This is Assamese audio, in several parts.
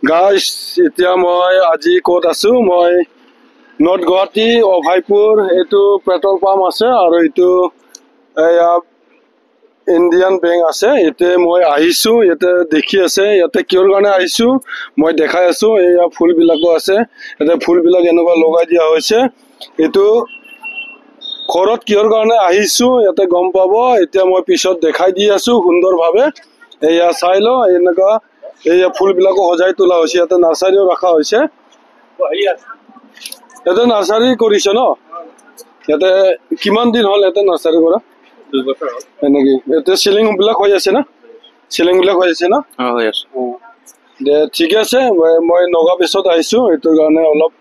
গাইজ এতিয়া মই আজি ক'ত আছো মই নৰ্থ গুৱাহাটী অভয়পুৰ এইটো পেট্ৰল পাম্প আছে আৰু এইটো এয়া ইণ্ডিয়ান বেংক আছে ইয়াতে মই আহিছো ইয়াতে দেখি আছে ইয়াতে কিহৰ কাৰণে আহিছো মই দেখাই আছো এয়া ফুলবিলাকো আছে ইয়াতে ফুলবিলাক এনেকুৱা লগাই দিয়া হৈছে এইটো ঘৰত কিহৰ কাৰণে আহিছো ইয়াতে গম পাব এতিয়া মই পিছত দেখাই দি আছো সুন্দৰভাৱে এয়া চাই ল এনেকুৱা এই ফুলবিলাকো সজাই তোলা হৈছে ইয়াতে নাৰ্চাৰীও ৰখা হৈছে ইয়াতে নাৰ্চাৰী কৰিছে ন ইয়াতে কিমান দিন হ'ল ইয়াতে নাৰ্চাৰী কৰা 2 বছৰ হ'ল এনেকি ইয়াতে চিলিং বিলাক হৈ আছে না চিলিং বিলাক হৈ আছে না হৈ আছে দে ঠিক আছে মই নগা পিছত আহিছো এইটোৰ কাৰণে অলপ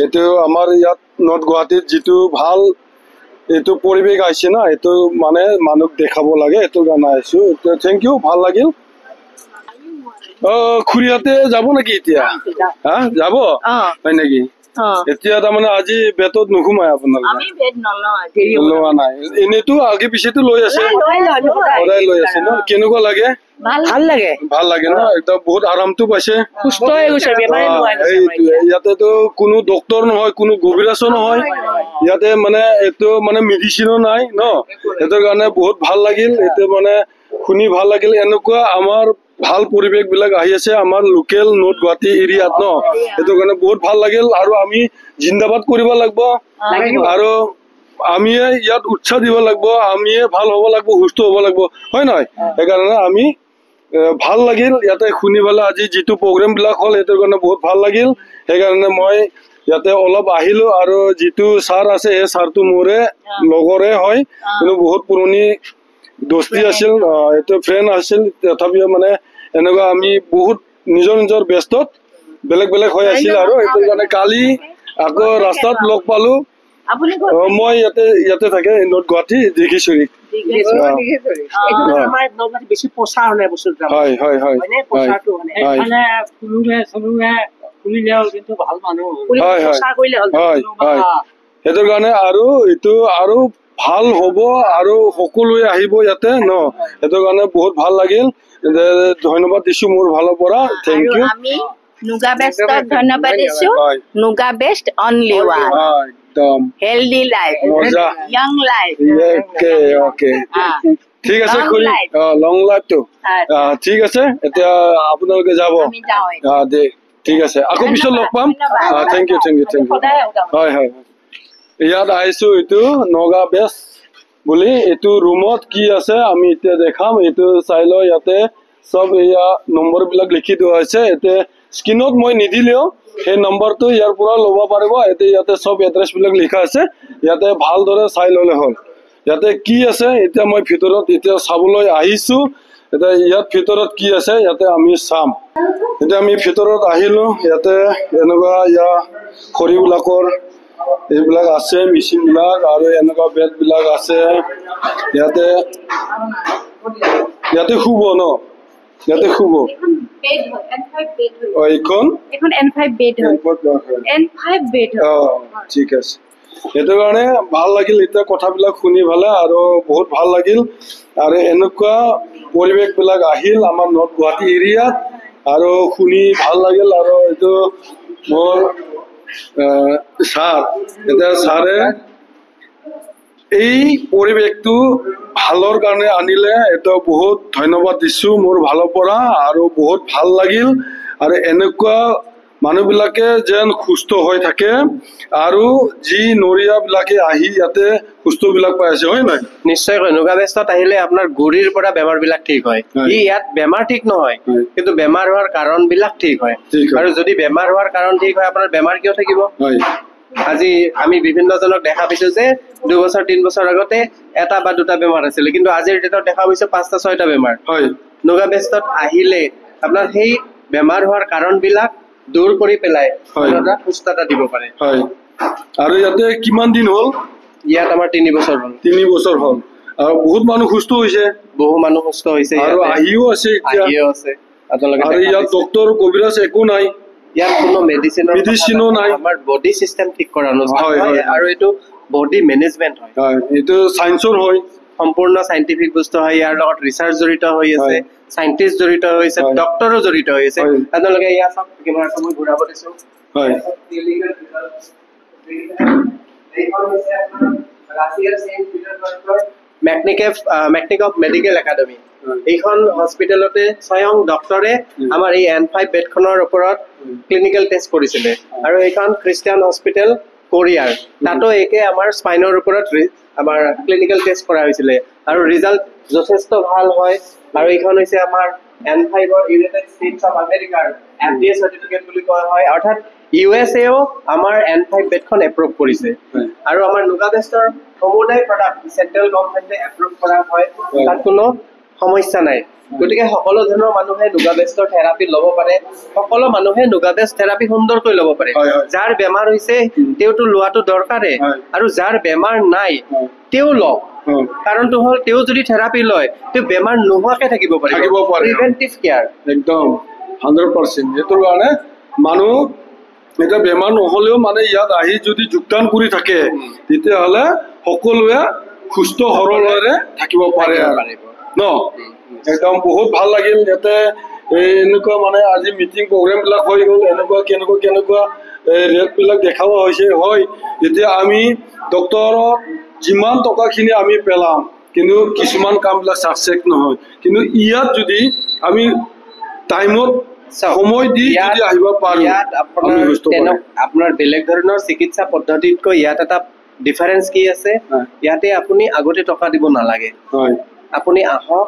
এইটো আমাৰ ইয়াত নৰ্থ গুৱাহাটীত যিটো ভাল এইটো পৰিৱেশ আহিছে না এইটো মানে মানুহক দেখাব লাগে এইটোৰ কাৰণে আহিছো থেংক ইউ ভাল লাগিল খুৰীহঁতে যাব নেকি এতিয়া হা যাব হয় নেকি এতিয়া তাৰমানে আজি বেতত নুসুমাই আপোনালোকে লোৱা নাই এনেইতো আগে পিছেতো লৈ আছে সদায় লৈ আছে ন কেনেকুৱা লাগে ভাল লাগে ন একদম বহুত আৰামটো পাইছে সুস্থ হৈ গৈছে ইয়াতেতো কোনো ডক্তৰ নহয় কোনো গভীৰাছো নহয় ইয়াতে মানে এইটো মানে মেডিচিনো নাই ন সেইটোৰ কাৰণে বহুত ভাল লাগিল এইটো মানে শুনি ভাল লাগিল এনেকুৱা আমাৰ ভাল পৰিৱেশ বিলাক আহি আছে আমাৰ লোকেল নৰ্থ গুৱাহাটী এৰিয়াত ন এইটো কাৰণে বহুত ভাল লাগিল আৰু আমি জিন্দাবাদ কৰিব লাগিব আৰু আমি ইয়াত উৎসাহ দিব লাগিব আমি ভাল হ'ব লাগিব সুস্থ হ'ব লাগিব হয় নহয় সেইকাৰণে আমি ভাল লাগিল ইয়াতে শুনি পেলাই আজি যিটো প্ৰগ্ৰেম বিলাক হ'ল এইটোৰ কাৰণে বহুত ভাল লাগিল সেইকাৰণে মই ইয়াতে অলপ আহিলো আৰু যিটো ছাৰ আছে সেই ছাৰটো মোৰে লগৰে হয় কিন্তু বহুত পুৰণি দোস্তি আছিল এইটো ফ্ৰেণ্ড আছিল তথাপিও মানে এনেকুৱা আমি বহুত নিজৰ নিজৰ ব্যস্তত বেলেগ বেলেগ হৈ আছিল আৰু এইটোৰ কাৰণে কালি আকৌ ৰাস্তাত লগ পালো মই ইয়াতে থাকে নৰ্থ গুৱাহাটী দীঘিচুৰী সেইটোৰ কাৰণে আৰু এইটো আৰু ভাল হ'ব আৰু সকলোৱে আহিব ইয়াতে ন সেইটোৰ কাৰণে বহুত ভাল লাগিল ধন্যবাদ দিছো মোৰ ফালৰ পৰা থেংক ইউ নুগা বেষ্টক ধন্যবাদ দিছো নুগা বেষ্ট অনলি ওৱান একদম healthy life young life okay ঠিক আছে লং লাইফটো ঠিক আছে এতিয়া আপোনালোকে যাব দে ঠিক আছে আকৌ পিছত লগ পাম থেংক ইউ হয় হয় ইয়াত আহিছো এইটো নগা বেষ্ট বুলি এইটো ৰুমত কি আছে আমি এতিয়া দেখাম এইটো চাই ল ইয়াতে সব এয়া নম্বৰ বিলাক লিখি দিয়া হৈছে এতিয়া স্ক্ৰীনত মই নিদিলেও সেই নম্বৰটো ইয়াৰ পৰা ল'ব পাৰিব ইয়াতে সব এড্ৰেছ বিলাক লিখা আছে ইয়াতে ভালদৰে চাই ল'লে হ'ল ইয়াতে কি আছে এতিয়া মই ভিতৰত এতিয়া চাবলৈ আহিছো এতিয়া ইয়াত ভিতৰত কি আছে ইয়াতে আমি চাম এতিয়া আমি ভিতৰত আহিলো ইয়াতে এনেকুৱা ইয়াৰ খৰিবিলাকৰ এইবিলাক আছে মেচিন বিলাক আৰু এনেকুৱা বেড বিলাক আছে ইয়াতে শুব ন ইয়াতে শুব এইখন N5 বেড ঠিক আছে সেইটো কাৰণে ভাল লাগিল এতিয়া কথাবিলাক শুনি ভালে আৰু বহুত ভাল লাগিল আৰু এনেকুৱা পৰিৱেশ বিলাক আহিল আমাৰ নৰ্থ গুৱাহাটী এৰিয়াত আৰু শুনি ভাল লাগিল আৰু এইটো মোৰ ছাৰ এতিয়া ছাৰে এই পৰিৱেশটো ভালৰ কাৰণে আনিলে এটা বহুত ধন্যবাদ দিছো মোৰ ভালৰ পৰা আৰু বহুত ভাল লাগিল আৰু এনেকুৱা মানুহবিলাকে যেন সুস্থ হৈ থাকে আৰু যি নৰিয়া বিলাকে আহি ইয়াতে সুস্থ বিলাক পাই আছে হয় নহয় নিশ্চয়কৈ নুগা বেষ্টত আহিলে আপোনাৰ গুৰিৰ পৰা বেমাৰ বিলাক ঠিক হয় ইয়াত বেমাৰ ঠিক নহয় কিন্তু বেমাৰ হোৱাৰ কাৰণ বিলাক ঠিক হয় আৰু যদি বেমাৰ হোৱাৰ কাৰণ ঠিক হয় আপোনাৰ বেমাৰ কিয় থাকিব আজি আমি বিভিন্ন জনক দেখা পাইছো যে 2 বছৰ 3 বছৰ আগতে এটা বা দুটা বেমাৰ আছিল কিন্তু আজিৰ ডেটত দেখা পাইছো 5টা 6টা বেমাৰ হয় নুগা বেষ্টত আহিলে আপোনাৰ সেই বেমাৰ হোৱাৰ কাৰণ বিলাক দূৰ কৰি পেলাই এটা সুস্থতা দিব পাৰে হয় আৰু ইয়াতে কিমান দিন হ'ল ইয়াত আমাৰ 3 বছৰ হ'ল 3 বছৰ হ'ল আৰু বহুত মানুহ সুস্থ হৈছে বহু মানুহ সুস্থ হৈছে আৰু আহিও আছে আৰু ইয়াত ডক্তৰ কবিৰাজ একো নাই ইয়াত কোনো মেডিচিনো নাই আমাৰ বডি সিস্টেম ঠিক কৰা নহয় আৰু এইটো বডি মেনেজমেন্ট হয় এইটো সায়েন্সৰ হয় সম্পূৰ্ণ সাইন্টিফিক বস্তু হয়, ইয়াৰ লগত ৰিচাৰ্চ জড়িত হৈ আছে, সাইন্টিষ্ট জড়িত হৈ আছে, ডক্টৰো জড়িত হৈ আছে। আপোনালোকে ইয়াত চাওক, কেমেৰাটো মই ঘূৰাব দিছোঁ। হয়, এইখন হৈছে আপোনাৰ ৰাছিয়াৰ চেইণ্ট পিটাৰবাৰ্গৰ মেকনিকভ মেডিকেল একাডেমি। এইখন হস্পিটেলতে স্বয়ং ডক্টৰে আমাৰ এই N5 বেডখনৰ ওপৰত ক্লিনিকেল টেষ্ট কৰিছিলে, আৰু এইখন খ্ৰীষ্টিয়ান হস্পিটেল কোৰিয়াৰ, তাতো একে আমাৰ স্পাইনৰ ওপৰত আমাৰ ক্লিনিকেল টেষ্ট কৰা হৈছিলে, আৰু ৰিজাল্ট যথেষ্ট ভাল হয়। আৰু এইখন হৈছে আমাৰ N5ৰ ইউনাইটেড ষ্টেটছ অফ আমেৰিকাৰ FDA চাৰ্টিফিকেট বুলি কোৱা হয়, অৰ্থাৎ USA-ও আমাৰ N5 বেডখন এপ্ৰুভ কৰিছে। আৰু আমাৰ নুগাবেষ্টৰ সমুদায় প্ৰডাক্ট চেন্ট্ৰেল গভৰ্ণমেণ্টে এপ্ৰুভ কৰা হয়, তাত কোনো সমস্যা নাই। গতিকে সকলো ধৰণৰ মানুহে নুগাবেষ্টৰ থেৰাপি ল'ব পাৰে, সকলো মানুহে নুগাবেষ্ট থেৰাপি সুন্দৰকৈ ল'ব পাৰে। যাৰ বেমাৰ হৈছে তেওঁতো লোৱাটো দৰকাৰে, আৰু যাৰ বেমাৰ নাই তেওঁ লওক। কাৰণটো হ'ল তেওঁ যদি থেৰাপি লয় তেওঁ বেমাৰ নোহোৱাকে থাকিব পাৰিব। প্ৰিভেন্টিভ কেয়াৰ একদম 100%। এইটোৰ কাৰণে মানুহ এতিয়া বেমাৰ নহ'লেও মানে ইয়াত আহি যদি যোগদান কৰি থাকে তেতিয়াহ'লে সকলোৱে সুস্থ সৰলৰে থাকিব পাৰে ন। একদম বহুত ভাল লাগিল। ইয়াতে এনেকুৱা মানে আজি মিটিং প্ৰগ্ৰেম বিলাক হৈ গ'ল, এনেকুৱা কেনেকুৱা ৰেট বিলাক দেখাব হৈছে। হয়, এতিয়া আমি ডক্তৰৰ যিমান টকাখিনি আমি পেলাম, কিন্তু কিছুমান কামবিলাক চাকচেছ নহয়। কিন্তু ইয়াত যদি আমি টাইমত সময় দি যদি আহিব পাৰোঁ, আপোনাৰ বেলেগ ধৰণৰ চিকিৎসা পদ্ধতিতকৈ ইয়াত এটা ডিফাৰেঞ্চ কি আছে, ইয়াতে আপুনি আগতে টকা দিব নালাগে। আপুনি আহক,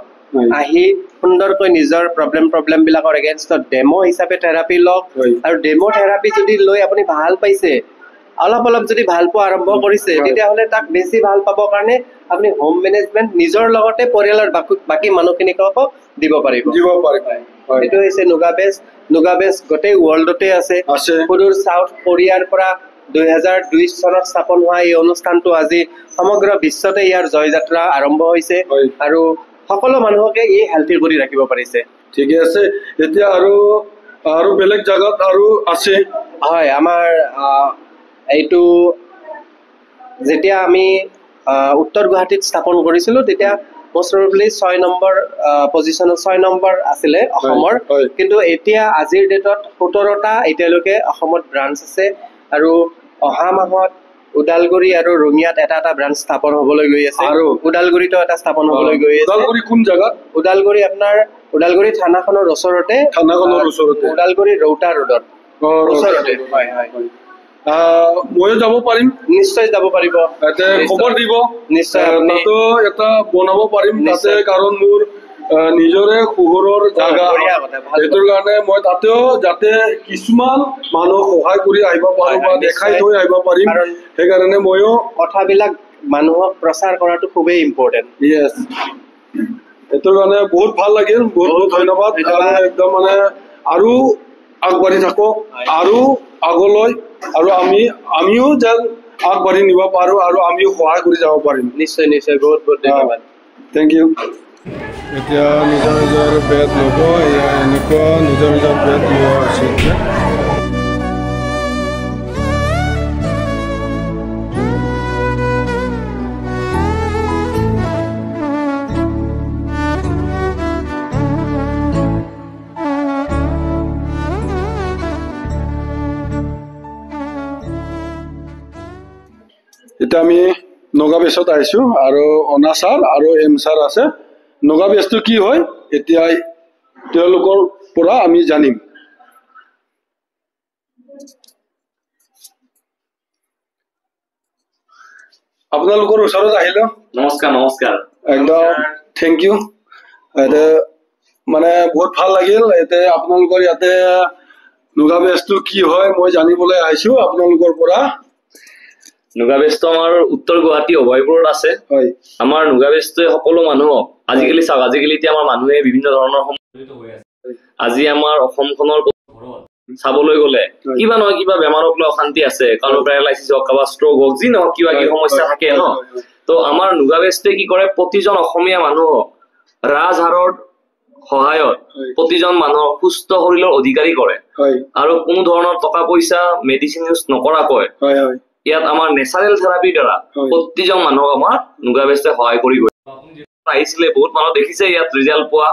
আহি সুন্দৰকৈ নিজৰ প্ৰব্লেম বিলাকৰ এগেইনষ্টত ডেমো হিচাপে থেৰাপি লওক, আৰু ডেমো থেৰাপি যদি লৈ আপুনি ভাল পাইছে, অলপ যদি ভাল পোৱা আৰম্ভ কৰিছে, তেতিয়াহ'লে তাক বেছি ভাল পাবৰ কাৰণে আপুনি হোম মেনেজমেণ্ট নিজৰ লগতে পৰিয়ালৰ বাকী মানুহখিনিকো দিব পাৰিব। এইটো হৈছে নুগাবেষ্ট গোটেই ৱৰ্ল্ডতে আছে। সুদূৰ চাউথ কোৰিয়াৰ পৰা 2002 চনত স্থাপন হোৱা এই অনুষ্ঠানটো আজি সমগ্ৰ বিশ্বতে ইয়াৰ জয়যাত্ৰা আৰম্ভ হৈছে, আৰু সকলো মানুহকে এই হেল্থি কৰি ৰাখিব পাৰিছে। ঠিকে আছে। এতিয়া আৰু বেলেগ জাগাত আৰু আছে। হয়, আমাৰ এইটো যেতিয়া আমি উত্তৰ গুৱাহাটীত স্থাপন কৰিছিলো, তেতিয়া most probably 6 নম্বৰ পজিশ্যনত 6 নম্বৰ আছিলে অসমৰ, কিন্তু এতিয়া আজিৰ ডেটত 17টা এতিয়ালৈকে অসমত ব্ৰাঞ্চ আছে, আৰু অহা মাহত ওদালগুৰি আৰু ৰঙিয়াত এটা ব্ৰাঞ্চ স্থাপন হ'বলৈ গৈ আছে, আৰু ওদালগুৰিতো এটা স্থাপন হ'বলৈ গৈ আছে। ওদালগুৰি কোন জাগাত? ওদালগুৰি আপোনাৰ ওদালগুৰি থানাখনৰ ওচৰতে, ওদালগুৰি ৰৌতা ৰোডত ওচৰতে। ময়ো যাব পাৰিম? নিশ্চয় যাব পাৰিব, খবৰ দিব। নিশ্চয় তাতো এটা বনাব পাৰিম তাতে, কাৰণ মোৰ নিজৰে শহৰৰ জাগা, সেইটোৰ কাৰণে মই তাতেও যাতে কিছুমান মানুহক সহায় কৰি আহিব পাৰো বা দেখাই থৈ আহিব পাৰিম, সেইকাৰণে ময়ো কথাবিলাক মানুহক প্ৰচাৰ কৰাটো খুবেই ইম্পৰ্টেণ্ট। ইয়েছ, সেইটোৰ কাৰণে বহুত ভাল লাগিল, বহুত ধন্যবাদ। একদম মানে আৰু আগবাঢ়ি থাকক, আৰু আগলৈ, আৰু আমিও যেন আগবাঢ়ি নিব পাৰো, আৰু আমিও সহায় কৰি যাব পাৰিম। নিশ্চয় বহুত ধন্যবাদ। Thank you. এতিয়া নিজৰ বেড ল'ব, এনেকুৱা নিজৰ বেড লোৱা উচিত। এতিয়া আমি নগাবেষ্টত আহিছো, আৰু অনা ছাৰ আৰু এম ছাৰ আছে। নগাবেষ্টটো কি হয় এতিয়া তেওঁলোকৰ পৰা আমি জানিম। আপোনালোকৰ ওচৰত আহিলো। নমস্কাৰ। একদম থেংক ইউ। মানে বহুত ভাল লাগিল। এতিয়া আপোনালোকৰ ইয়াতে নগাবেষ্টটো কি হয় মই জানিবলৈ আহিছো আপোনালোকৰ পৰা। নুগাবেষ্ট আমাৰ উত্তৰ গুৱাহাটী অভয়পুৰত আছে। আমাৰ নুগাবেষ্টে সকলো মানুহক আজিকালি চাওক, আজিকালি এতিয়া আমাৰ মানুহে বিভিন্ন ধৰণৰ জড়িত হৈ আছে। আজি আমাৰ অসমখনৰ চাবলৈ গ'লে কিবা নহয় কিবা বেমাৰক লৈ অশান্তি আছে, কাৰোবাৰ পেৰালাইচিছ হওক, কাৰোবাৰ ষ্ট্ৰোক হওক, যি নহওক কিবা কিবি সমস্যা থাকে ন। তো আমাৰ নুগাবেষ্টে কি কৰে, প্ৰতিজন অসমীয়া মানুহক ৰাজহাড়ৰ সহায়ত প্ৰতিজন মানুহক সুস্থ শৰীৰৰ অধিকাৰী কৰে, আৰু কোনো ধৰণৰ টকা পইচা মেডিচিন ইউজ নকৰাকৈ ইয়াত আমাৰ নেচাৰেল থেৰাপিৰ দ্বাৰা প্ৰতিজন মানুহক আমাৰ নুগাবেষ্টে সহায় কৰি আহিছিলে বহুত মানুহ দেখিছে ইয়াত ৰিজাল্ট পোৱা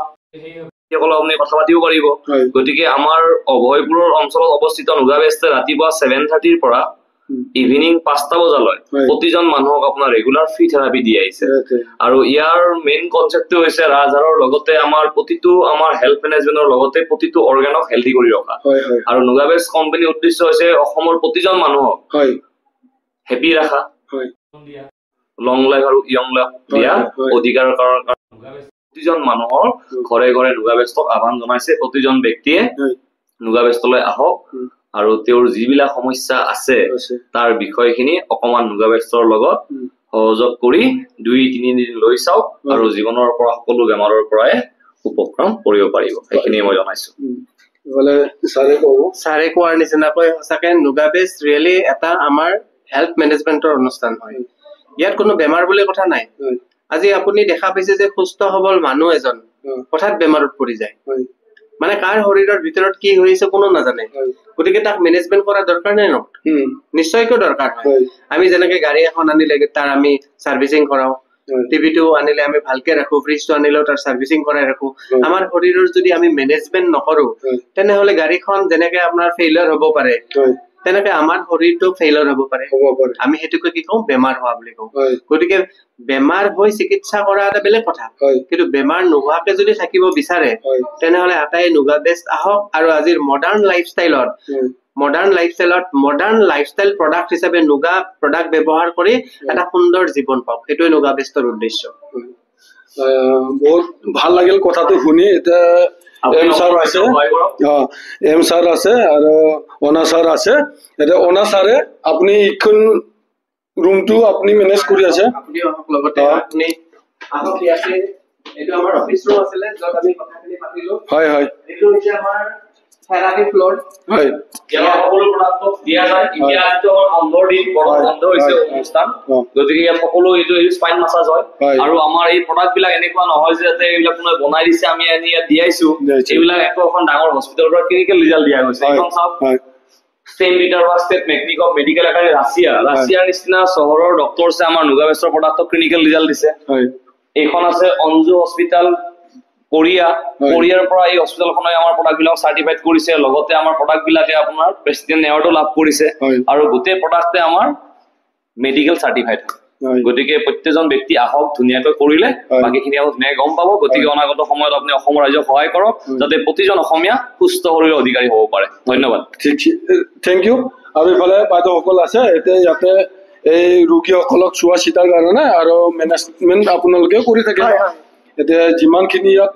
সেইসকলক আপুনি কথা পাতিব পাৰিব গতিকে আমাৰ অভয়পুৰৰ অঞ্চলত অৱস্থিত নুগা বেষ্টে ৰাতিপুৱা 7:30 পৰা ইভিনিং 5টা বজালৈ প্ৰতিজন মানুহক আপোনাৰ ৰেগুলাৰ ফ্ৰী থেৰাপি দি আহিছে আৰু ইয়াৰ মেইন কনচেপ্টটো হৈছে ৰাজহাৰৰ লগতে আমাৰ প্ৰতিটো আমাৰ হেল্থ মেনেজমেন্টৰ লগতে প্ৰতিটো অৰ্গানক হেলদি কৰি ৰখা আৰু নুগা বেষ্ট কোম্পানীৰ উদ্দেশ্য হৈছে অসমৰ প্ৰতিজন মানুহক হেপি ৰাখা লং লাইফ আৰু ইয়ং লাইফ দিয়া অধিকাৰৰ কাৰণে প্ৰতিজন মানুহৰ ঘৰে ঘৰে নুগা বেষ্টক আহ্বান জনাইছে প্ৰতিজন ব্যক্তিয়ে নুগা বেষ্টলৈ আহক আৰু তেওঁৰ যিবিলাক সমস্যা আছে তাৰ বিষয়খিনি অকমান নুগা বেষ্টৰ লগত সহযোগ কৰি 2-3 দিন লৈ চাওক আৰু জীৱনৰ পৰা সকলো বেমাৰৰ পৰাই উপক্ৰম কৰিব পাৰিব সেইখিনি মই জনাইছো বলে সাৰে কোৱাৰ নিচিনাকৈ সঁচাকে নুগা বেষ্ট ৰিয়েলি এটা আমাৰ হেল্থ মেনেজমেন্টৰ অনুষ্ঠান হয় ইয়াত কোনো বেমাৰ বুলি কথা নাই আজি আপুনি দেখা পাইছে যে সুস্থ সবল মানুহ এজন হঠাৎ বেমাৰত পৰি যায় মানে কাৰ শৰীৰৰ ভিতৰত কি হৈছে কোনো নাজানে গতিকে তাক মেনেজমেন্ট কৰা দৰকাৰ নাই ন নিশ্চয়কৈ দৰকাৰ হয় আমি যেনেকে গাড়ী এখন আনিলে তাৰ আমি সাৰ্ভিসিং কৰাও টিভিটো আনিলে আমি ভালকে ৰাখো ফ্ৰিজটো আনিলেও তাৰ সাৰ্ভিসিং কৰাই ৰাখো আমাৰ শৰীৰৰ যদি আমি মেনেজমেন্ট নকৰো তেনেহলে গাড়ীখন যেনেকে আপোনাৰ ফেইলিয়ৰ হ'ব পাৰে তেনেকে আমাৰ শৰীৰটো ফেইলিয়ৰ হ'ব পাৰে আমি হেতুকে কি কওঁ বেমাৰ হোৱা বুলি কওঁ গতিকে বেমাৰ হৈ চিকিৎসা কৰা এটা বেলেগ কথা কিন্তু বেমাৰ নোহোৱাকে যদি থাকিব বিচাৰে তেনেহলে আটাই নুগা বেষ্ট আহক আৰু আজিৰ মডাৰ্ণ লাইফষ্টাইল প্ৰডাক্ট হিচাপে নুগা প্ৰডাক্ট ব্যৱহাৰ কৰি এটা সুন্দৰ জীৱন পাওক এইটোৱে নুগা বেষ্টৰ উদ্দেশ্য বহুত ভাল লাগিল কথাটো শুনি এটা এম ছাৰ আছে আৰু অনা ছাৰ আছে এটা অনা ছাৰে আপুনি ইখন ৰুমটো আপুনি মেনেজ কৰি আছে এইটো আমাৰ অফিস ৰুম আছিল যত আমি কথাখিনি পাতিলো হয় এইটো হৈছে আমাৰ থেৰাপি ফ্লোৰ ইয়াৰ সকলো প্ৰডাক্ট দিয়া যায় এতিয়া আজিতো আমাৰ 15 দিন বন্ধ হৈছে অনুষ্ঠান গতিকে ইয়াত সকলো এইটো স্পাইন মাসাজ হয় আৰু আমাৰ এই প্ৰডাক্ট বিলাক এনেকুৱা নহয় যে যাতে এইবিলাক কোনোৱে বনাই দিছে আমি ইয়াত দিয়াইছো এইবিলাক এখন ডাঙৰ হস্পিটেলৰ পৰা ক্লিনিকেল ৰিজাল্ট দিয়া গৈছে এখন চাওক স্টেম লিটাৰ বা state mechanic of medical academy ৰাছিয়াৰ নিচিনা চহৰৰ ডক্টৰছে আমাৰ নুগা বেষ্টৰ প্ৰডাক্টক ক্লিনিকেল ৰিজাল্ট দিছে এইখন আছে অঞ্জু হস্পিটাল কোৰিয়াৰ পৰা এই হস্পিটালখনে আমাৰ প্ৰডাক্ট বিলাক চাৰ্টিফাইড কৰিছে লগতে আমাৰ প্ৰডাক্ট বিলাকে আপোনাৰ প্ৰেসিডেন্ট এৱাৰ্ডো লাভ কৰিছে আৰু গোটেই প্ৰডাক্টে আমাৰ মেডিকেল চাৰ্টিফাইড গতিকে প্ৰত্যেকজন ব্যক্তি আহক ধুনীয়াকৈ কৰিলে বাকিখিনি আকৌ ধুনীয়াকৈ গম পাব গতিকে অনাগত সময়ত আপুনি অসমৰ ৰাইজক সহায় কৰক যাতে প্ৰতিজন অসমীয়া সুস্থ শৰীৰৰ অধিকাৰী হ'ব পাৰে ধন্যবাদ থেংক ইউ আৰু ইফালে বাইদেউসকল আছে এতিয়া ইয়াতে এই ৰোগীসকলক চোৱা চিতাৰ কাৰণে আৰু মেনেজমেন্ট আপোনালোকে কৰি থাকে এতিয়া যিমানখিনি ইয়াত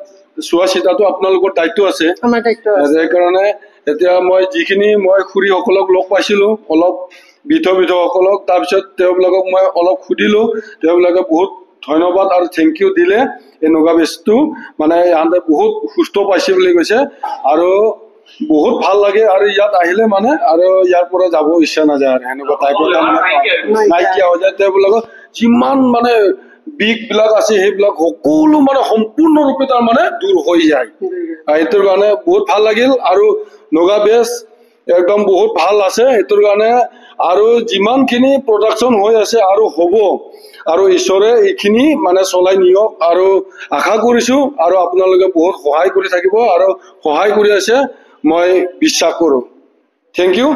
চোৱা চিতাটো আপোনালোকৰ দায়িত্ব আছে সেইকাৰণে এতিয়া মই যিখিনি মই খুৰীসকলক লগ পাইছিলো অলপ বিধসকলক তাৰপিছত তেওঁবিলাকক মই অলপ সুধিলো তেওঁবিলাকে বহুত ধন্যবাদ আৰু থেংক ইউ দিলে এই নুগা বেষ্টটো মানে ইহঁতে বহুত সুস্থ পাইছে বুলি কৈছে আৰু বহুত ভাল লাগে আৰু ইয়াত আহিলে মানে আৰু ইয়াৰ পৰা যাব ইচ্ছা নাযায় আৰু এনেকুৱা টাইপৰ নাইকিয়া হৈ যায় তেওঁবিলাকৰ যিমান মানে বিষ বিলাক আছে সেইবিলাক সকলো মানে সম্পূৰ্ণৰূপে তাৰ মানে দূৰ হৈ যায় এইটোৰ কাৰণে বহুত ভাল লাগিল আৰু নুগা বেষ্ট একদম বহুত ভাল আছে এইটোৰ কাৰণে আৰু যিমানখিনি প্ৰডাকশ্যন হৈ আছে আৰু হ'ব আৰু ঈশ্বৰে এইখিনি মানে চলাই নিয়ক আৰু আশা কৰিছো আৰু আপোনালোকে বহুত সহায় কৰি থাকিব আৰু সহায় কৰি আছে মই বিশ্বাস কৰো থেংক ইউ